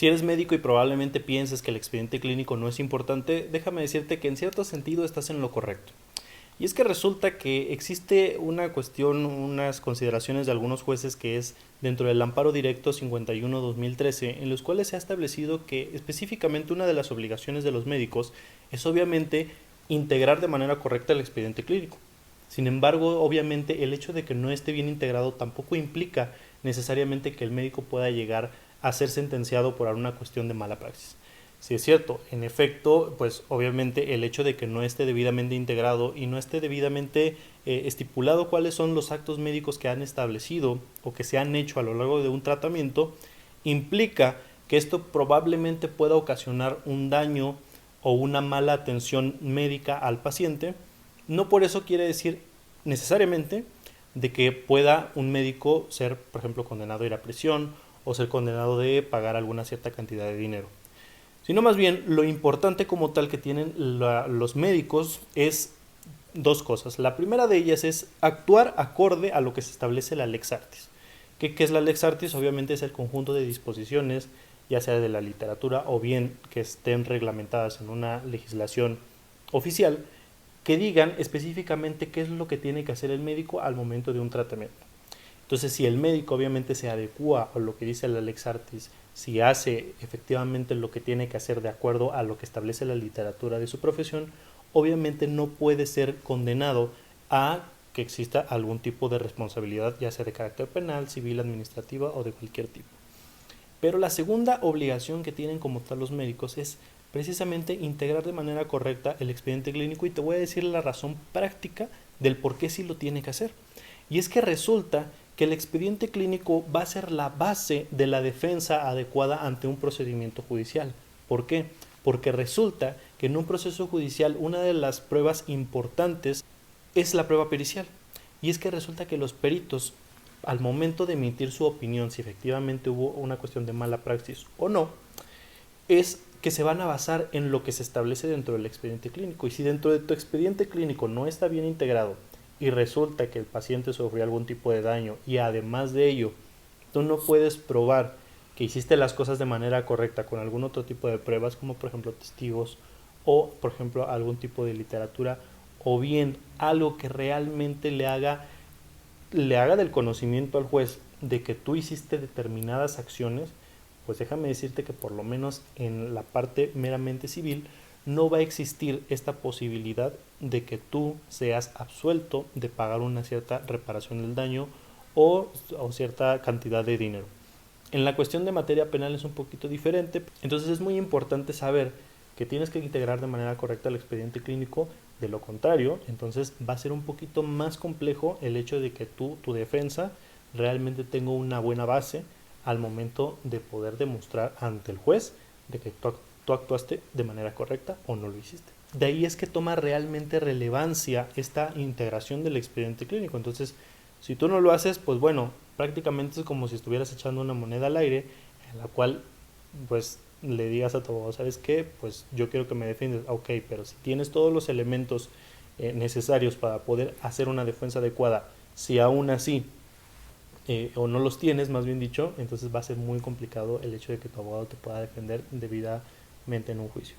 Si eres médico y probablemente pienses que el expediente clínico no es importante, déjame decirte que en cierto sentido estás en lo correcto. Y es que resulta que existe una cuestión, unas consideraciones de algunos jueces que es dentro del amparo directo 51-2013, en los cuales se ha establecido que específicamente una de las obligaciones de los médicos es obviamente integrar de manera correcta el expediente clínico. Sin embargo, obviamente el hecho de que no esté bien integrado tampoco implica necesariamente que el médico pueda llegar a ser sentenciado por alguna cuestión de mala praxis. Sí es cierto, en efecto, pues obviamente el hecho de que no esté debidamente integrado y no esté debidamente estipulado cuáles son los actos médicos que han establecido o que se han hecho a lo largo de un tratamiento, implica que esto probablemente pueda ocasionar un daño o una mala atención médica al paciente. No por eso quiere decir necesariamente de que pueda un médico ser, por ejemplo, condenado a ir a prisión o ser condenado de pagar alguna cierta cantidad de dinero, sino más bien lo importante como tal que tienen los médicos es dos cosas. La primera de ellas es actuar acorde a lo que se establece la Lex Artis. ¿Qué es la Lex Artis? Obviamente es el conjunto de disposiciones, ya sea de la literatura o bien que estén reglamentadas en una legislación oficial, que digan específicamente qué es lo que tiene que hacer el médico al momento de un tratamiento. Entonces, si el médico obviamente se adecua a lo que dice la Lex Artis, si hace efectivamente lo que tiene que hacer de acuerdo a lo que establece la literatura de su profesión, obviamente no puede ser condenado a que exista algún tipo de responsabilidad, ya sea de carácter penal, civil, administrativa o de cualquier tipo. Pero la segunda obligación que tienen como tal los médicos es precisamente integrar de manera correcta el expediente clínico, y te voy a decir la razón práctica del por qué sí lo tiene que hacer. Y es que resulta que el expediente clínico va a ser la base de la defensa adecuada ante un procedimiento judicial. ¿Por qué? Porque resulta que en un proceso judicial una de las pruebas importantes es la prueba pericial. Y es que resulta que los peritos, al momento de emitir su opinión, si efectivamente hubo una cuestión de mala praxis o no, es que se van a basar en lo que se establece dentro del expediente clínico. Y si dentro de tu expediente clínico no está bien integrado y resulta que el paciente sufrió algún tipo de daño y además de ello tú no puedes probar que hiciste las cosas de manera correcta con algún otro tipo de pruebas, como por ejemplo testigos o por ejemplo algún tipo de literatura, o bien algo que realmente le haga del conocimiento al juez de que tú hiciste determinadas acciones, pues déjame decirte que por lo menos en la parte meramente civil no va a existir esta posibilidad de que tú seas absuelto de pagar una cierta reparación del daño o cierta cantidad de dinero. En la cuestión de materia penal es un poquito diferente, entonces es muy importante saber que tienes que integrar de manera correcta el expediente clínico. De lo contrario, entonces va a ser un poquito más complejo el hecho de que tu defensa realmente tenga una buena base al momento de poder demostrar ante el juez de que tú actuaste de manera correcta o no lo hiciste. De ahí es que toma realmente relevancia esta integración del expediente clínico. Entonces, si tú no lo haces, pues bueno, prácticamente es como si estuvieras echando una moneda al aire en la cual pues le digas a tu abogado, ¿sabes qué? Pues yo quiero que me defiendas. Ok, pero si tienes todos los elementos necesarios para poder hacer una defensa adecuada, si aún así o no los tienes, más bien dicho, entonces va a ser muy complicado el hecho de que tu abogado te pueda defender debidamente en un juicio.